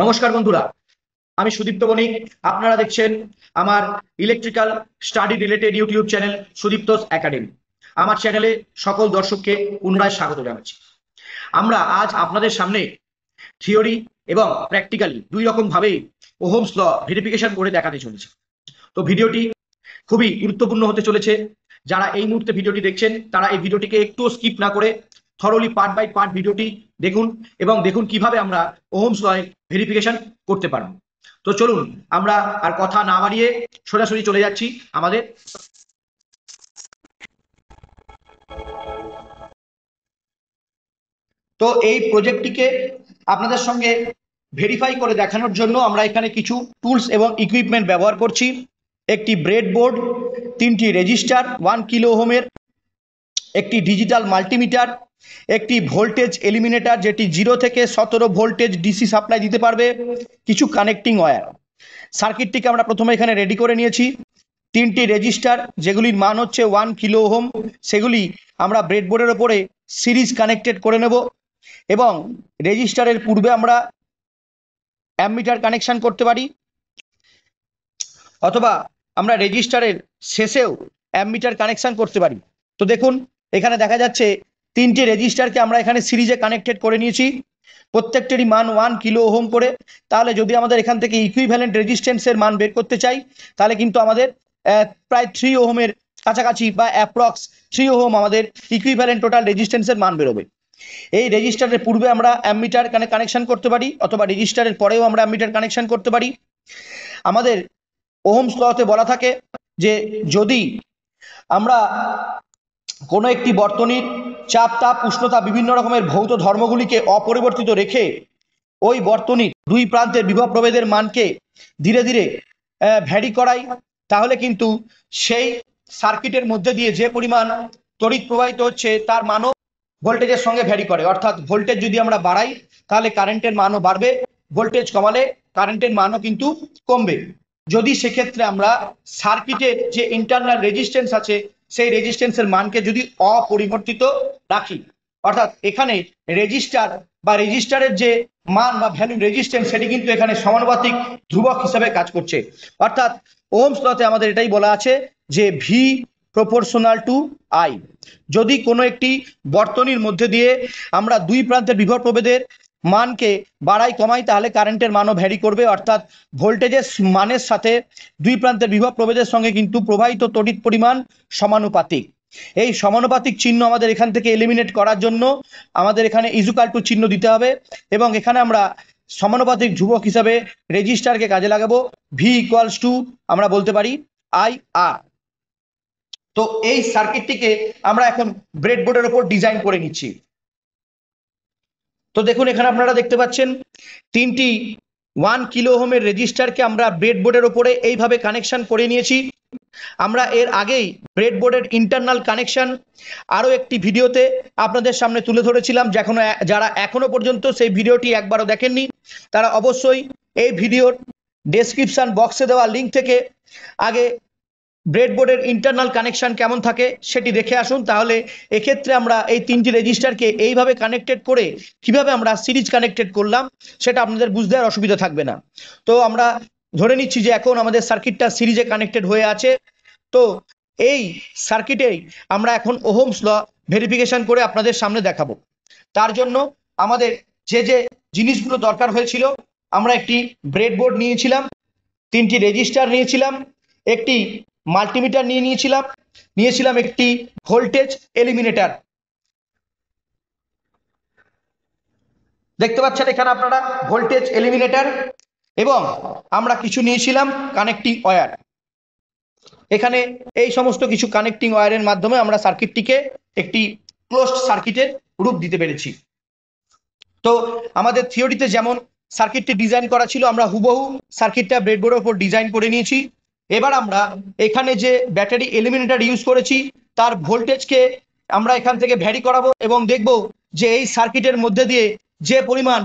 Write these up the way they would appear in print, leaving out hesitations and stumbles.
নমস্কার বন্ধুরা, আমি সুদীপ্ত বণিক। আপনারা দেখছেন আমার electrical study related YouTube channel Sudipta's academy. আমার চ্যানেলে সকল দর্শককে পুনরায় স্বাগত জানাচ্ছি। আমরা আজ আপনাদের সামনে থিওরি এবং প্র্যাকটিক্যালি দুই রকম ভাবে ওহমস ল ভেরিফিকেশন করে দেখাতে চলেছি। তো ভিডিওটি খুবই গুরুত্বপূর্ণ হতে চলেছে। যারা এই মুহূর্তে ভিডিওটি দেখছেন তারা এই ভিডিওটিকে একটু স্কিপ না করে থরলি পার্ট বাই পার্ট ভিডিওটি দেখুন এবং দেখুন কিভাবে আমরা ওহমস লয়ের ভেরিফিকেশন করতে পারবো। তো চলুন আমরা আর কথা না বাড়িয়ে সরাসরি চলে যাচ্ছি আমাদের তো এই প্রজেক্টটিকে আপনাদের সঙ্গে ভেরিফাই করে দেখানোর জন্য আমরা এখানে কিছু টুলস এবং ইকুইপমেন্ট ব্যবহার করছি। একটি ব্রেডবোর্ড, 3টি রেজিস্টার 1 কিলো ওহমের, একটি ডিজিটাল মাল্টিমিটার, একটি ভোল্টেজ এলিমিনেটর যেটি 0 থেকে 17 ভোল্টেজ ডিসি সাপ্লাই দিতে পারবে, কিছু কানেক্টিং ওয়্যার। সার্কিটটিকে আমরা প্রথমে এখানে রেডি করে নিয়েছি। 3টি রেজিস্টার যেগুলির মান হচ্ছে 1 কিলো ওহম, সেগুলি আমরা ব্রেডবোর্ডের ওপরে সিরিজ কানেক্টেড করে নেব এবং রেজিস্টারের পূর্বে আমরা অ্যামমিটার কানেকশন করতে পারি অথবা আমরা রেজিস্টারের শেষেও অ্যামমিটার কানেকশন করতে পারি। তো দেখুন এখানে দেখা যাচ্ছে 3টি রেজিস্টারকে আমরা এখানে সিরিজে কানেক্টেড করে নিয়েছি, প্রত্যেকটিরই মান 1 কিলো ওহম করে। তাহলে যদি আমাদের এখান থেকে ইকুইভ্যালেন্ট রেজিস্ট্যান্সের মান বের করতে চাই তাহলে কিন্তু আমাদের প্রায় 3 ওহমের কাছাকাছি বা অ্যাপ্রক্স 3 ওহম আমাদের ইকুইভ্যালেন্ট টোটাল রেজিস্ট্যান্সের মান বেরোবে। এই রেজিস্টারের পূর্বে আমরা অ্যামমিটার কানেকশন করতে পারি অথবা রেজিস্টারের পরেও আমরা অ্যামমিটার কানেকশন করতে পারি। আমাদের ওহমস লতে বলা থাকে যে যদি আমরা কোনো একটি বর্তনীর চাপ, তাপ, উষ্ণতা বিভিন্ন রকমের ভৌত ধর্মগুলিকে অপরিবর্তিত রেখে ওই বর্তনীর দুই প্রান্তের বিভব প্রভেদের মানকে ধীরে ধীরে ভ্যারি করাই, তাহলে কিন্তু সেই সার্কিটের মধ্যে দিয়ে যে পরিমাণ তড়িৎ প্রবাহিত হচ্ছে তার মানও ভোল্টেজের সঙ্গে ভ্যারি করে। অর্থাৎ ভোল্টেজ যদি আমরা বাড়াই তাহলে কারেন্টের মানও বাড়বে, ভোল্টেজ কমালে কারেন্টের মানও কিন্তু কমবে। যদি সেক্ষেত্রে আমরা সার্কিটের যে ইন্টারনাল রেজিস্ট্যান্স আছে সেই রেজিস্ট্যান্সের মানকে যদি অপরিবর্তিত রাখি, অর্থাৎ এখানে রেজিস্টার বা রেজিস্টারের যে মান বা ভ্যালু রেজিস্ট্যান্স সেটি কিন্তু এখানে সমানুপাতিক ধ্রুবক হিসেবে কাজ করছে। অর্থাৎ ওহমস লতে আমাদের এটাই বলা আছে যে ভি প্রপোর্শনাল টু আই। যদি কোনো একটি বর্তনীর মধ্যে দিয়ে আমরা দুই প্রান্তের বিভব প্রভেদের মানকে বাড়াই কমাই তাহলে কারেন্টের মানও ভ্যারি করবে। অর্থাৎ ভোল্টেজের মানের সাথে দুই প্রান্তের বিভব প্রভেদের সঙ্গে কিন্তু প্রবাহিত তড়িৎ পরিমাণ সমানুপাতিক। এই সমানুপাতিক চিহ্ন আমাদের এখান থেকে এলিমিনেট করার জন্য আমাদের এখানে ইজুকাল টু চিহ্ন দিতে হবে এবং এখানে আমরা সমানুপাতিক ধ্রুবক হিসাবে রেজিস্টারকে কাজে লাগাবো। ভি ইকুয়ালস টু আমরা বলতে পারি আই আর। তো এই সার্কিটটিকে আমরা এখন ব্রেডবোর্ডের উপর ডিজাইন করে নিচ্ছি। তো দেখুন এখানে আপনারা দেখতে পাচ্ছেন 3টি 1 কিলো ওহমের রেজিস্টারকে আমরা ব্রেডবোর্ডের উপরে এইভাবে কানেকশন করে নিয়েছি। আমরা এর আগেই ব্রেডবোর্ডের ইন্টারনাল কানেকশন আরও একটি ভিডিওতে আপনাদের সামনে তুলে ধরেছিলাম। যারা এখনো পর্যন্ত সেই ভিডিওটি একবারও দেখেননি তারা অবশ্যই এই ভিডিওর ডেসক্রিপশন বক্সে দেওয়া লিঙ্ক থেকে আগে ব্রেডবোর্ডের ইন্টারনাল কানেকশন কেমন থাকে সেটি দেখে আসুন। তাহলে এক্ষেত্রে আমরা এই 3টি রেজিস্টারকে এইভাবে কানেক্টেড করে কিভাবে আমরা সিরিজ কানেক্টেড করলাম সেটা আপনাদের বুঝতে আর অসুবিধা থাকবে না। তো আমরা ধরে নিচ্ছি যে এখন আমাদের সার্কিটটা সিরিজে কানেক্টেড হয়ে আছে। তো এই সার্কিটেই আমরা এখন ওহমস ল ভেরিফিকেশন করে আপনাদের সামনে দেখাবো। তার জন্য আমাদের যে যে জিনিসগুলো দরকার হয়েছিল, আমরা একটি ব্রেডবোর্ড নিয়েছিলাম, 3টি রেজিস্টার নিয়েছিলাম, একটি মাল্টিমিটার নিয়েছিলাম একটি ভোল্টেজ এলিমিনেটর। দেখতে পাচ্ছেন এখানে আপনারা ভোল্টেজ এলিমিনেটর, এবং আমরা কিছু নিয়েছিলাম কানেক্টিং ওয়্যার। এখানে এই সমস্ত কিছু কানেক্টিং ওয়্যারের মাধ্যমে আমরা সার্কিটটিকে একটি ক্লোজড সার্কিটের রূপ দিতে পেরেছি। তো আমাদের থিওরিতে যেমন সার্কিটটি ডিজাইন করা ছিল আমরা হুবহু সার্কিটটা ব্রেডবোর্ডের উপর ডিজাইন করে নিয়েছি। এবার আমরা এখানে যে ব্যাটারি এলিমিনেটর ইউজ করেছি তার ভোল্টেজকে আমরা এখান থেকে ভ্যারি করাবো এবং দেখব যে এই সার্কিটের মধ্যে দিয়ে যে পরিমাণ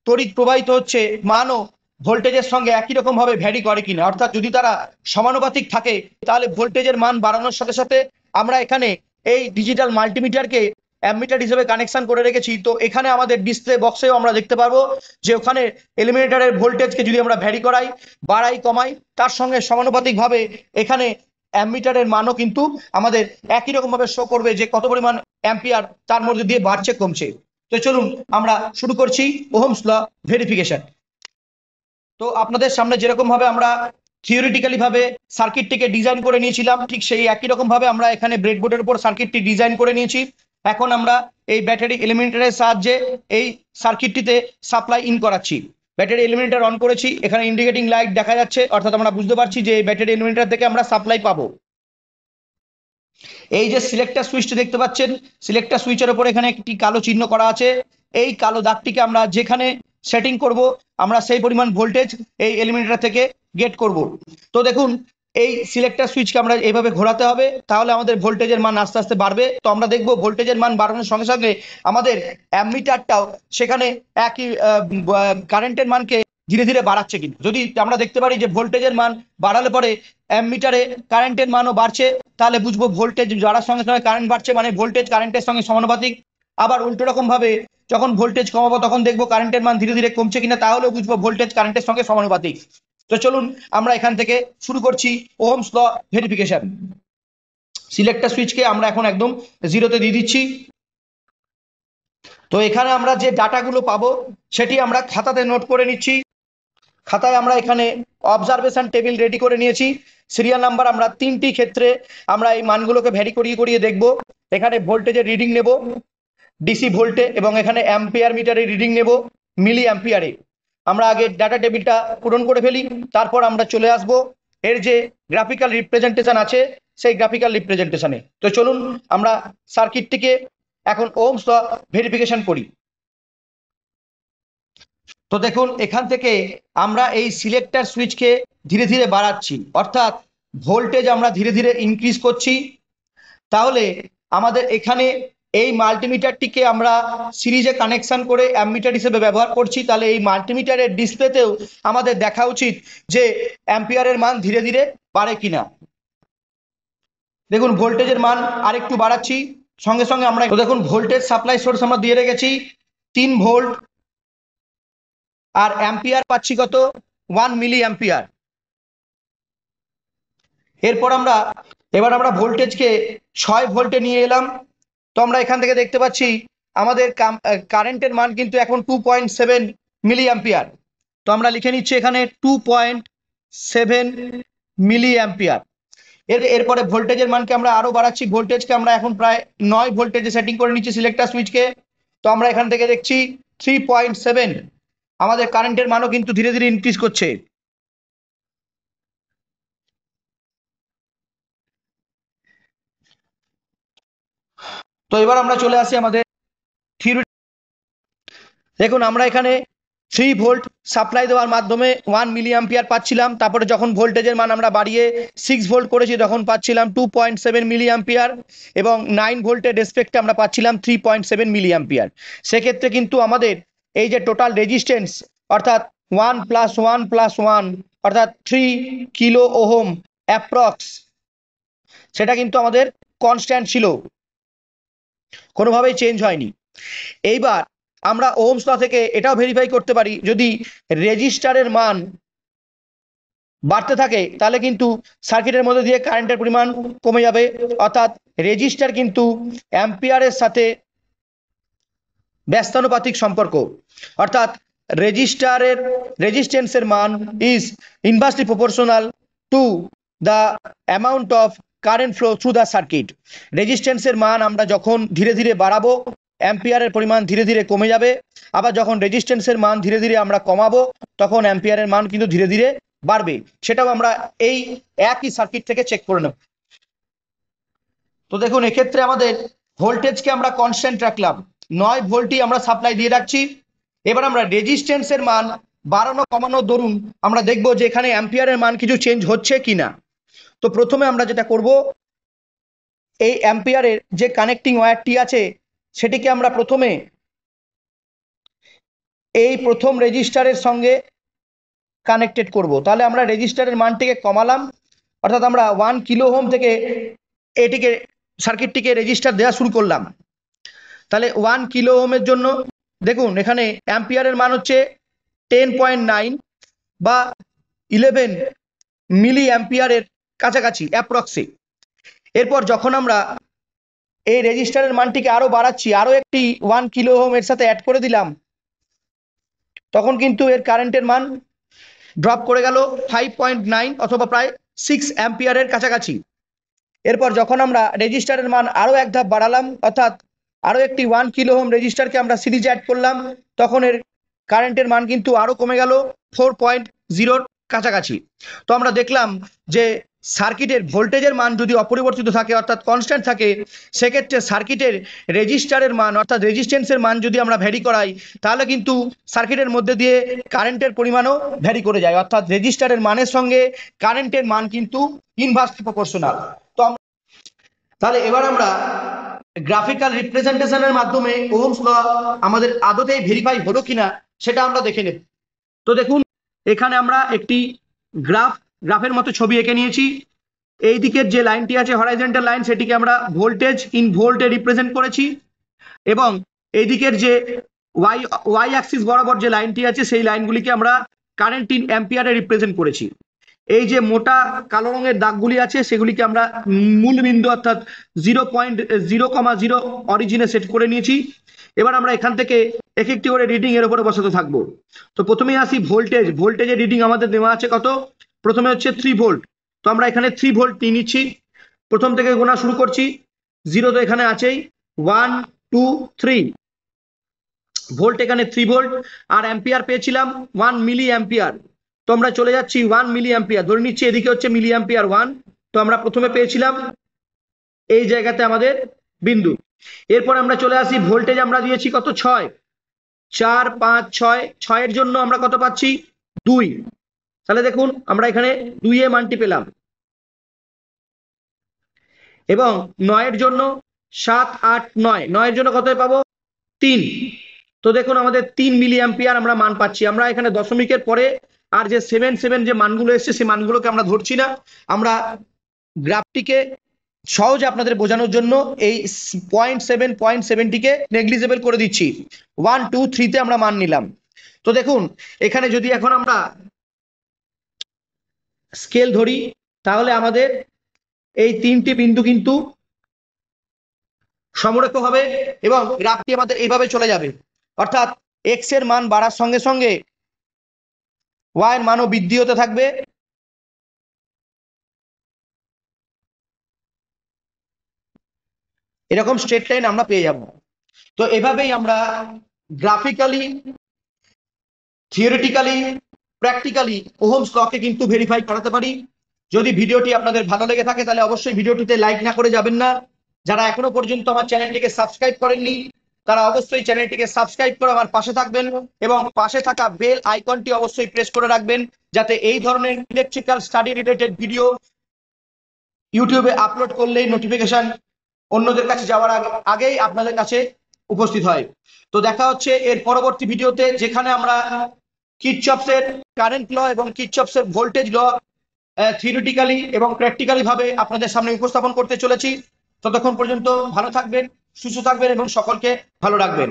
তড়িৎ প্রবাহিত হচ্ছে মানও ভোল্টেজের সঙ্গে একই রকম ভাবে ভ্যারি করে কিনা। অর্থাৎ যদি তারা সমানুপাতিক থাকে তাহলে ভোল্টেজের মান বাড়ানোর সাথে সাথে আমরা এখানে এই ডিজিটাল মাল্টিমিটারকে অ্যামিটার হিসেবে কানেকশন করে রেখেছি, তো এখানে আমাদের ডিসপ্লে বক্সেও আমরা দেখতে পারবো যে ওখানে এলিমিনেটরের ভোল্টেজকে যদি আমরা ভ্যারি করাই, বাড়াই, কমাই, তার সঙ্গে সমানুপাতিকভাবে এখানে অ্যামিটারের মানও কিন্তু আমাদের একই রকম ভাবে শো করবে যে কত পরিমাণ অ্যাম্পিয়ার তার মধ্যে দিয়ে বাড়ছে কমছে। তো চলুন আমরা শুরু করছি ওহমস ল ভেরিফিকেশন। তো আপনাদের সামনে যেরকম ভাবে আমরা থিওরিটিক্যালি ভাবে সার্কিটটিকে ডিজাইন করে নিয়েছিলাম, ঠিক সেই একই রকম ভাবে আমরা এখানে ব্রেডবোর্ডের উপর সার্কিটটি ডিজাইন করে নিয়েছি। এখন আমরা এই ব্যাটারি এলিমিনেটরের সাহায্যে এই সার্কিটটিতে সাপ্লাই ইন করাচ্ছি। ব্যাটারি এলিমিনেটর অন করেছি, এখানে ইন্ডিকেটিং লাইট দেখা যাচ্ছে, অর্থাৎ আমরা বুঝতে পারছি যে এই ব্যাটারি এলিমিনেটর থেকে আমরা সাপ্লাই পাবো। এই যে সিলেক্টর সুইচটি দেখতে পাচ্ছেন, সিলেক্টর সুইচের উপর এখানে একটি কালো চিহ্ন করা আছে। এই কালো দাগটিকে আমরা যেখানে সেটিং করব, আমরা সেই পরিমাণ ভোল্টেজ এই এলিমিনেটর থেকে গেট করব। তো দেখুন, এই সিলেক্টর সুইচকে আমরা এইভাবে ঘোরাতে হবে, তাহলে আমাদের ভোল্টেজের মান আস্তে আস্তে বাড়বে। তো আমরা দেখব ভোল্টেজের মান বাড়ানোর সঙ্গে সঙ্গে আমাদের অ্যামিটারটাও সেখানে একই কারেন্টের মানকে ধীরে ধীরে বাড়াচ্ছে কিনা। যদি আমরা দেখতে পারি যে ভোল্টেজের মান বাড়ালে পরে অ্যামিটারে কারেন্টের মানও বাড়ছে, তাহলে বুঝবো ভোল্টেজ বাড়ার সঙ্গে সঙ্গে কারেন্ট বাড়ছে, মানে ভোল্টেজ কারেন্টের সঙ্গে সমানুপাতিক। আবার উল্টো রকম ভাবে যখন ভোল্টেজ কমাবো তখন দেখবো কারেন্টের মান ধীরে ধীরে কমছে কিনা, তাহলেও বুঝবো ভোল্টেজ কারেন্টের সঙ্গে সমানুপাতিক। তো চলুন আমরা এখান থেকে শুরু করছি ওহমস ল ভেরিফিকেশন। সিলেক্টর সুইচকে আমরা এখন একদম জিরোতে দিয়ে দিচ্ছি। তো এখানে আমরা যে ডাটাগুলো পাবো সেটি আমরা খাতাতে নোট করে নিচ্ছি। খাতায় আমরা এখানে অবজারভেশন টেবিল রেডি করে নিয়েছি। সিরিয়াল নাম্বার আমরা 3টি ক্ষেত্রে আমরা এই মানগুলোকে ভ্যারি করিয়ে করিয়ে দেখব। এখানে ভোল্টেজের রিডিং নেব ডিসি ভোল্টে, এবং এখানে অ্যাম্পিয়ার মিটারে রিডিং নেব মিলি অ্যাম্পিয়ারে। আমরা আগে ডাটা টেবিলটা পূরণ করে ফেলি, তারপর আমরা চলে আসব এর যে গ্রাফিক্যাল রিপ্রেজেন্টেশন আছে সেই গ্রাফিক্যাল রিপ্রেজেন্টেশনে। তো চলুন আমরা সার্কিটটিকে এখন ওহমস ল ভেরিফিকেশন করি। তো দেখুন, এখান থেকে আমরা এই সিলেক্টর সুইচকে ধীরে ধীরে বাড়াচ্ছি, অর্থাৎ ভোল্টেজ আমরা ধীরে ধীরে ইনক্রিজ করছি। তাহলে আমাদের এখানে এই মাল্টিমিটারটিকে আমরা সিরিজে কানেকশন করে অ্যামিটার হিসেবে ব্যবহার করছি, তাহলে এই মাল্টিমিটারের ডিসপ্লেতেও আমাদের দেখা উচিত যে অ্যাম্পিয়ারের মান ধীরে ধীরে বাড়ে কিনা। দেখুন, ভোল্টেজের মান আরেকটু বাড়াচ্ছি, সঙ্গে সঙ্গে আমরা দেখুন ভোল্টেজ সাপ্লাই সোর্স আমরা দিয়ে রেখেছি 3 ভোল্ট, আর অ্যাম্পিয়ার পাচ্ছি কত 1 মিলি অ্যাম্পিয়ার। এরপর এবার আমরা ভোল্টেজকে 6 ভোল্টে নিয়ে এলাম। তো আমরা এখান থেকে দেখতে পাচ্ছি আমাদের কারেন্টের মান কিন্তু এখন 2.7 মিলি অ্যাম্পিয়ার। তো আমরা লিখে নিচ্ছি এখানে 2.7 মিলি অ্যাম্পিয়ার। এরপরে ভোল্টেজের মানকে আমরা আরো বাড়াচ্ছি, ভোল্টেজকে আমরা এখন প্রায় 9 ভোল্টেজে সেটিং করে নিচ্ছি সিলেক্টর সুইচকে। তো আমরা এখান থেকে দেখছি 3.7, আমাদের কারেন্টের মানও কিন্তু ধীরে ধীরে ইনক্রিজ করছে। তো এবার আমরা চলে আসি আমাদের থিওরি। দেখুন, আমরা এখানে 3 ভোল্ট সাপ্লাই দেওয়ার মাধ্যমে 1 মিলি অ্যাম্পিয়ার পাচ্ছিলাম। তারপরে যখন ভোল্টেজের মান আমরা বাড়িয়ে 6 ভোল্ট করেছি তখন পাচ্ছিলাম 2.7 মিলি অ্যাম্পিয়ার, এবং 9 ভোল্টের রেসপেক্টে আমরা পাচ্ছিলাম 3.7 মিলি অ্যাম্পিয়ার। সেক্ষেত্রে কিন্তু আমাদের এই যে টোটাল রেজিস্ট্যান্স, অর্থাৎ 1 + 1 + 1 অর্থাৎ 3 কিলো ওহম অ্যাপ্রক্স, সেটা কিন্তু আমাদের কনস্ট্যান্ট ছিল, কোনোভাবেই চেঞ্জ হয়নি। এইবার আমরা ওহমস ল থেকে এটাও ভেরিফাই করতে পারি, যদি রেজিস্টারের মান বাড়তে থাকে তাহলে কিন্তু সার্কিটের মধ্যে দিয়ে কারেন্টের পরিমাণ কমে যাবে, অর্থাৎ রেজিস্টার কিন্তু অ্যাম্পিয়ারের সাথে ব্যস্তানুপাতিক সম্পর্ক, অর্থাৎ রেজিস্টারের রেজিস্ট্যান্সের মান is inversely proportional to the amount of current flow through the circuit. রেজিস্ট্যান্সের মান আমরা যখন ধীরে ধীরে বাড়াবো অ্যাম্পিয়ারের পরিমাণ ধীরে ধীরে কমে যাবে, আবার যখন রেজিস্ট্যান্সের মান ধীরে ধীরে আমরা কমাবো তখন অ্যাম্পিয়ারের মান কিন্তু ধীরে ধীরে বাড়বে। সেটাও আমরা এই একই সার্কিট থেকে চেক করে নেব। তো দেখুন, এক্ষেত্রে আমাদের ভোল্টেজকে আমরা কনস্ট্যান্ট রাখলাম, 9 ভোল্টই আমরা সাপ্লাই দিয়ে রাখছি। এবার আমরা রেজিস্ট্যান্সের মান বাড়ানো কমানো দরুন আমরা দেখব যে এখানে অ্যাম্পিয়ারের মান কিছু চেঞ্জ হচ্ছে কিনা। তো প্রথমে আমরা যেটা করব, এই অ্যাম্পিয়ারের যে কানেক্টিং ওয়্যারটি আছে সেটিকে আমরা প্রথমে এই প্রথম রেজিস্টারের সঙ্গে কানেক্টেড করব। তাহলে আমরা রেজিস্টারের মানটিকে কমালাম, অর্থাৎ আমরা 1 কিলো ওহম থেকে এটিকে সার্কিটটিকে রেজিস্টার দেওয়া শুরু করলাম। তাহলে 1 কিলো ওহমের জন্য দেখুন এখানে অ্যাম্পিয়ারের মান হচ্ছে 10.9 বা 11 মিলি অ্যাম্পিয়ারের কাছাকাছি অ্যাপ্রক্সে। এরপর যখন আমরা এই রেজিস্টারের মানটিকে আরো বাড়াচ্ছি, আরো একটি 1 কিলো ওহম এর সাথে অ্যাড করে দিলাম, তখন কিন্তু এর কারেন্টের মান ড্রপ করে গেল 5.9 অথবা প্রায় 6 অ্যাম্পিয়ারের কাছাকাছি। এরপর যখন আমরা রেজিস্টারের মান আরো এক ধাপ বাড়ালাম, অর্থাৎ আরো একটি 1 কিলো ওহম রেজিস্টারকে আমরা সিরিজে অ্যাড করলাম, তখন এর কারেন্টের মান কিন্তু আরো কমে গেল 4.0 কাছাকাছি। তো আমরা দেখলাম যে সার্কিটের ভোল্টেজের মান যদি অপরিবর্তিত থাকে অর্থাৎ কনস্ট্যান্ট থাকে, সেক্ষেত্রে সার্কিটের রেজিস্টারের মান অর্থাৎ রেজিস্ট্যান্সের মান যদি আমরা ভ্যারি করাই, তাহলে কিন্তু সার্কিটের মধ্যে দিয়ে কারেন্টের পরিমাণও ভ্যারি করে যায়, অর্থাৎ রেজিস্টারের মানের সঙ্গে কারেন্টের মান কিন্তু ইনভার্সলি প্রপোর্শনাল। তো তাহলে এবার আমরা গ্রাফিক্যাল রিপ্রেজেন্টেশনের মাধ্যমে ওহমস ল আমাদের আদতেই ভেরিফাই হলো কিনা সেটা আমরা দেখে নেব। তো দেখুন এখানে আমরা একটি গ্রাফের মতো ছবি এঁকে নিয়েছি। এই দিকের যে লাইনটি আছে হরাইজন্টাল লাইন, সেটিকে আমরা ভোল্টেজ ইন ভোল্টে রিপ্রেজেন্ট করেছি, এবং এই দিকের যে ওয়াই অ্যাক্সিস বরাবর যে লাইনটি আছে সেই লাইনগুলিকে আমরা কারেন্ট ইন অ্যাম্পিয়ারে রিপ্রেজেন্ট করেছি। এই যে মোটা কালো রঙের দাগগুলি আছে সেগুলিকে আমরা মূল বিন্দু অর্থাৎ 0.0,0 অরিজিনে সেট করে নিয়েছি। এবার আমরা এখান থেকে এক একটি করে রিডিং এর উপরে বসাতে থাকবো। তো প্রথমেই আসি ভোল্টেজের রিডিং আমাদের দেওয়া আছে কত, প্রথমে হচ্ছে 3 ভোল্ট। তো আমরা এখানে 3 ভোল্ট নিয়ে নিচ্ছি, প্রথম থেকে গোনা শুরু করছি। 0 তো এখানে আছেই, 1 2 3 ভোল্ট, এখানে 3 ভোল্ট, আর অ্যাম্পিয়ার পেয়েছিলাম 1 মিলি অ্যাম্পিয়ার। তো আমরা চলে যাচ্ছি 1 মিলি অ্যাম্পিয়ার ধরে নিচ্ছি, এদিকে হচ্ছে মিলি অ্যাম্পিয়ার 1। তো আমরা প্রথমে পেয়েছিলাম এই জায়গাতে আমাদের বিন্দু। এরপর আমরা চলে আসি ভোল্টেজ, আমরা দিয়েছি কত 6, 4 5 6 এর জন্য আমরা কত পাচ্ছি 2। তাহলে দেখুন আমরা এখানে 2 এ মানটি পেলাম, এবং 9 এর জন্য 7 8 9 এর জন্য কত পাবো 3। তো দেখুন আমাদের 3 মিলি অ্যাম্পিয়ার আমরা মান পাচ্ছি। আমরা এখানে দশমিকের পরে আর যে 7 যে মানগুলো এসছে সেই মানগুলোকে আমরা ধরছি না, আমরা গ্রাফটিকে সহজে আপনাদের বোঝানোর জন্য এই 0.7টিকে নেগলিজেবল করে দিচ্ছি। 1 2 3 তে আমরা মান নিলাম। তো দেখুন এখানে যদি এখন আমরা স্কেল ধরি, তাহলে আমাদের এই 3টি বিন্দু কিন্তু সমরেখ হবে এবং গ্রাফটি আমাদের এইভাবে চলে যাবে, অর্থাৎ এক্স এর মান বাড়ার সঙ্গে সঙ্গে ওয়াই এর মানও বৃদ্ধি হতে থাকবে। এরকম স্ট্রেট লাইন আমরা পেয়ে যাব। তো এভাবেই আমরা গ্রাফিক্যালি, থিওরিটিক্যালি, প্র্যাকটিক্যালি ওহমস লকে কিন্তু ভেরিফাই করাতে পারি। যদি ভিডিওটি আপনাদের ভালো লেগে থাকে তাহলে অবশ্যই ভিডিওটিতে লাইক না করে যাবেন না। যারা এখনো পর্যন্ত আমার চ্যানেলটিকে সাবস্ক্রাইব করেননি তারা অবশ্যই চ্যানেলটিকে সাবস্ক্রাইব করে আমার পাশে থাকবেন, এবং পাশে থাকা বেল আইকনটি অবশ্যই প্রেস করে রাখবেন, যাতে এই ধরনের ইলেকট্রিক্যাল স্টাডি রিলেটেড ভিডিও ইউটিউবে আপলোড করলেই নোটিফিকেশন অন্যদের কাছে যাওয়ার আগেই আপনাদের কাছে উপস্থিত হয়। তো দেখা হচ্ছে এর পরবর্তী ভিডিওতে, যেখানে আমরা কিরচফের কারেন্ট ল এবং কিরচফের ভোল্টেজ ল থিওরিটিক্যালি এবং প্র্যাকটিক্যালি ভাবে আপনাদের সামনে উপস্থাপন করতে চলেছি। ততক্ষণ পর্যন্ত ভালো থাকবেন, সুস্থ থাকবেন এবং সকলকে ভালো রাখবেন।